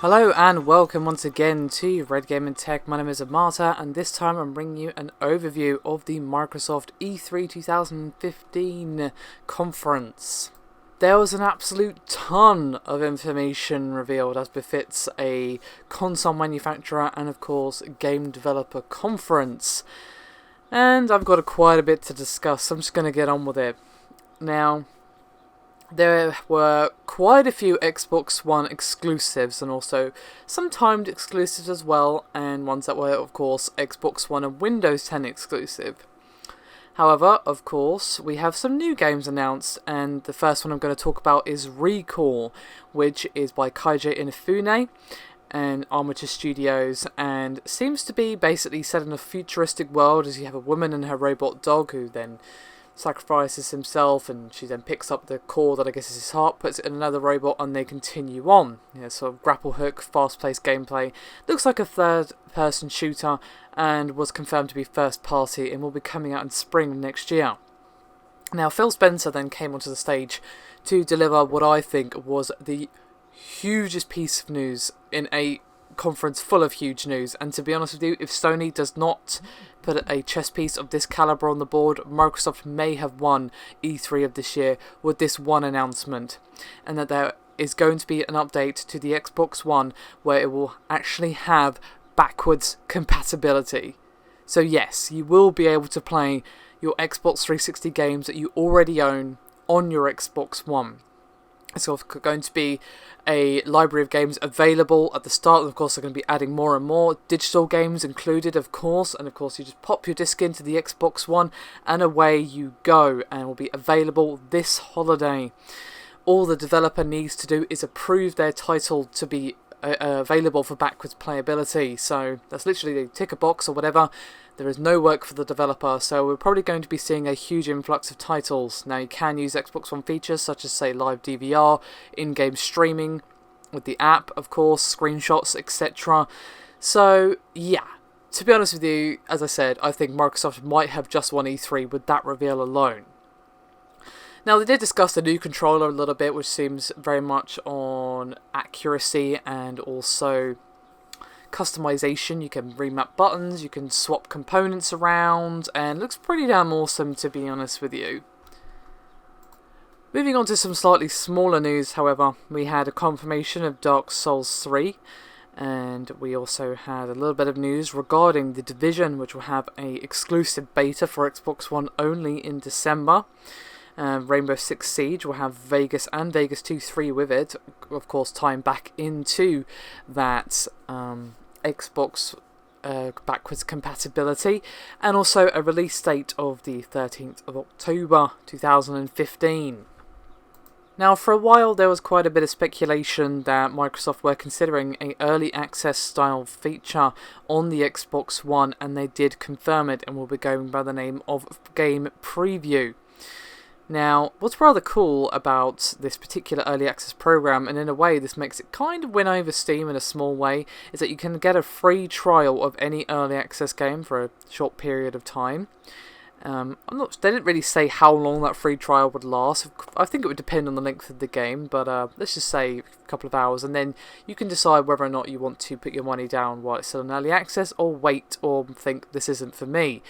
Hello and welcome once again to Red Gaming Tech. My name is Amata and this time I'm bringing you an overview of the Microsoft E3 2015 conference. There was an absolute ton of information revealed as befits a console manufacturer and of course game developer conference. And I've got quite a bit to discuss, so I'm just going to get on with it. Now, there were quite a few Xbox One exclusives and also some timed exclusives as well, and ones that were of course Xbox One and Windows 10 exclusive. However, of course, we have some new games announced, and the first one I'm going to talk about is Recall, which is by Keiji Inafune and Armature Studios, and seems to be basically set in a futuristic world as you have a woman and her robot dog who then sacrifices himself, and she then picks up the core that I guess is his heart, puts it in another robot, and they continue on. Sort of grapple hook, fast-paced gameplay. Looks like a third-person shooter, and was confirmed to be first party, and will be coming out in spring next year. Now, Phil Spencer then came onto the stage to deliver what I think was the hugest piece of news in a conference full of huge news, and to be honest with you, if Sony does not put a chess piece of this caliber on the board, Microsoft may have won E3 of this year with this one announcement, and that there is going to be an update to the Xbox One where it will actually have backwards compatibility. So yes, you will be able to play your Xbox 360 games that you already own on your Xbox One. It's going to be a library of games available at the start, and of course they're going to be adding more and more, digital games included of course, and of course you just pop your disc into the Xbox One and away you go, and will be available this holiday. All the developer needs to do is approve their title to be available for backwards playability, so that's literally they tick a box or whatever. There is no work for the developer, so we're probably going to be seeing a huge influx of titles. Now you can use Xbox One features such as say live DVR, in-game streaming with the app, of course, screenshots, etc. So yeah, to be honest with you, as I said, I think Microsoft might have just won E3 with that reveal alone. Now, they did discuss the new controller a little bit, which seems very much on accuracy and also customization. You can remap buttons, you can swap components around, and it looks pretty damn awesome, to be honest with you. Moving on to some slightly smaller news, however, we had a confirmation of Dark Souls 3, and we also had a little bit of news regarding The Division, which will have an exclusive beta for Xbox One only in December. Rainbow Six Siege will have Vegas and Vegas 2-3 with it, of course tying back into that Xbox backwards compatibility, and also a release date of the 13th of October 2015. Now, for a while there was quite a bit of speculation that Microsoft were considering an early access style feature on the Xbox One, and they did confirm it and will be going by the name of Game Preview. Now, what's rather cool about this particular early access program, and in a way this makes it kind of win over Steam in a small way, is that you can get a free trial of any early access game for a short period of time. They didn't really say how long that free trial would last. I think it would depend on the length of the game, but let's just say a couple of hours, and then you can decide whether or not you want to put your money down while it's still in early access, or wait, or think this isn't for me.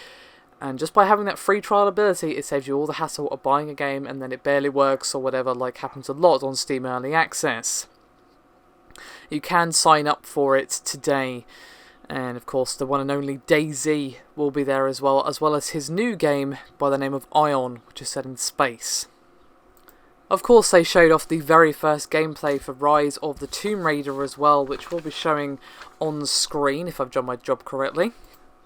And just by having that free trial ability, it saves you all the hassle of buying a game and then it barely works or whatever, like happens a lot on Steam Early Access. You can sign up for it today. And of course, the one and only DayZ will be there as well as his new game by the name of Ion, which is set in space. Of course, they showed off the very first gameplay for Rise of the Tomb Raider as well, which we'll be showing on screen if I've done my job correctly.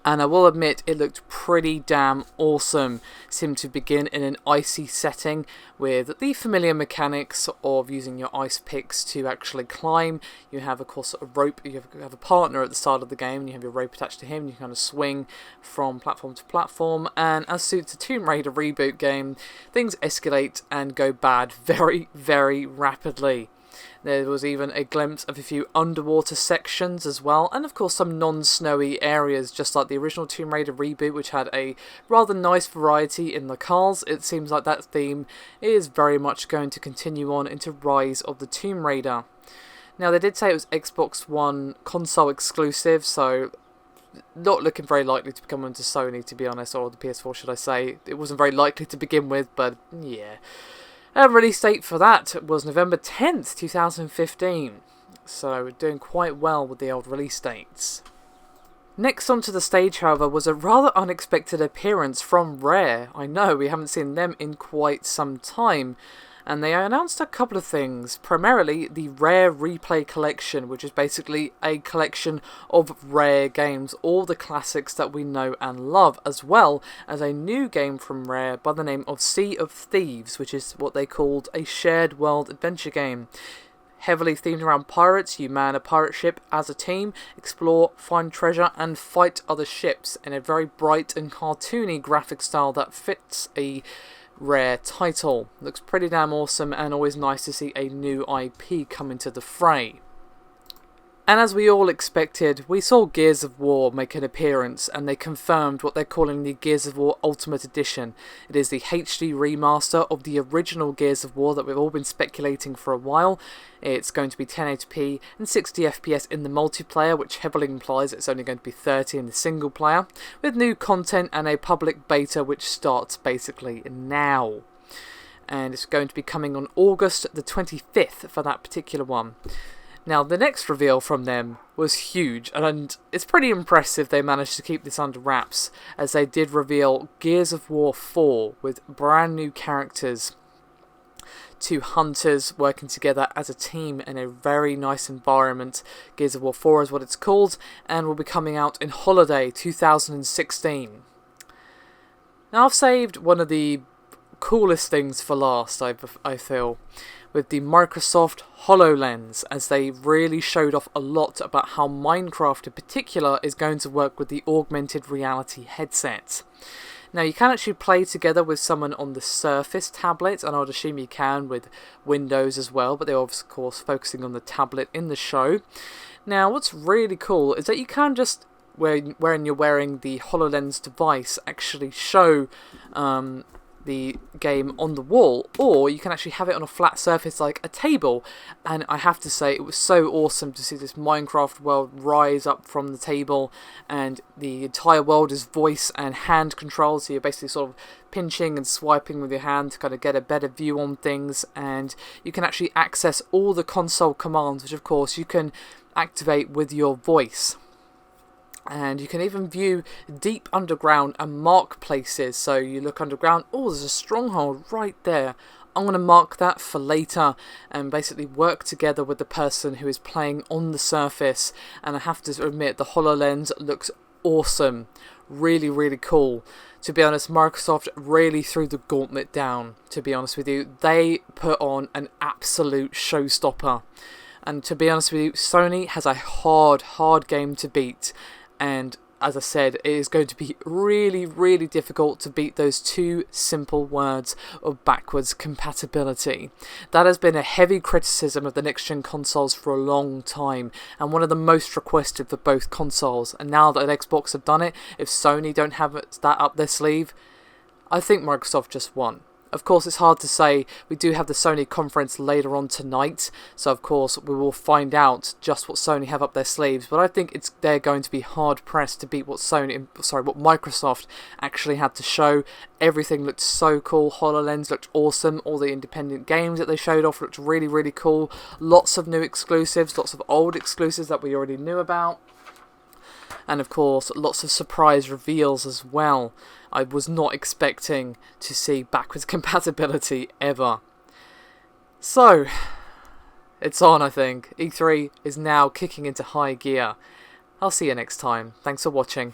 And I will admit, it looked pretty damn awesome. Seemed to begin in an icy setting with the familiar mechanics of using your ice picks to actually climb. You have, of course, a rope. You have a partner at the start of the game, and you have your rope attached to him. You can kind of swing from platform to platform. And as suits a Tomb Raider reboot game, things escalate and go bad very, very rapidly. There was even a glimpse of a few underwater sections as well, and of course some non-snowy areas, just like the original Tomb Raider reboot, which had a rather nice variety in the cars. It seems like that theme is very much going to continue on into Rise of the Tomb Raider. Now, they did say it was Xbox One console exclusive, so not looking very likely to become onto Sony, to be honest, or the PS4, should I say. It wasn't very likely to begin with, but yeah. Release date for that was November 10th, 2015. So, doing quite well with the old release dates. Next onto the stage, however, was a rather unexpected appearance from Rare. I know, we haven't seen them in quite some time. And they announced a couple of things, primarily the Rare Replay Collection, which is basically a collection of Rare games, all the classics that we know and love, as well as a new game from Rare by the name of Sea of Thieves, which is what they called a shared world adventure game. Heavily themed around pirates, you man a pirate ship as a team, explore, find treasure, and fight other ships in a very bright and cartoony graphic style that fits a Rare title. Looks pretty damn awesome, and always nice to see a new IP come into the fray. And as we all expected, we saw Gears of War make an appearance, and they confirmed what they're calling the Gears of War Ultimate Edition. It is the HD remaster of the original Gears of War that we've all been speculating for a while. It's going to be 1080p and 60 FPS in the multiplayer, which heavily implies it's only going to be 30 in the single player, with new content and a public beta which starts basically now. And it's going to be coming on August the 25th for that particular one. Now, the next reveal from them was huge, and it's pretty impressive they managed to keep this under wraps, as they did reveal Gears of War 4 with brand new characters. Two hunters working together as a team in a very nice environment. Gears of War 4 is what it's called, and will be coming out in Holiday 2016. Now, I've saved one of the coolest things for last, I feel, with the Microsoft HoloLens, as they really showed off a lot about how Minecraft in particular is going to work with the augmented reality headset. Now, you can actually play together with someone on the Surface tablet, and I'd assume you can with Windows as well, but they're of course focusing on the tablet in the show. Now, what's really cool is that you can just, when you're wearing the HoloLens device, actually show the game on the wall, or you can actually have it on a flat surface like a table. And I have to say, it was so awesome to see this Minecraft world rise up from the table, and the entire world is voice and hand controlled, so you're basically sort of pinching and swiping with your hand to kind of get a better view on things, and you can actually access all the console commands, which of course you can activate with your voice. And you can even view deep underground and mark places. So you look underground, oh, there's a stronghold right there. I'm going to mark that for later, and basically work together with the person who is playing on the surface. And I have to admit, the HoloLens looks awesome. Really, really cool. To be honest, Microsoft really threw the gauntlet down, to be honest with you. They put on an absolute showstopper. And to be honest with you, Sony has a hard game to beat. And as I said, it is going to be really, really difficult to beat those two simple words of backwards compatibility. That has been a heavy criticism of the next-gen consoles for a long time, and one of the most requested for both consoles. And now that Xbox have done it, if Sony don't have that up their sleeve, I think Microsoft just won. Of course, it's hard to say. We do have the Sony conference later on tonight, so of course we will find out just what Sony have up their sleeves. But I think they're going to be hard pressed to beat what Microsoft actually had to show. Everything looked so cool. HoloLens looked awesome. All the independent games that they showed off looked really, really cool. Lots of new exclusives, lots of old exclusives that we already knew about. And of course, lots of surprise reveals as well. I was not expecting to see backwards compatibility ever. So, it's on, I think. E3 is now kicking into high gear. I'll see you next time. Thanks for watching.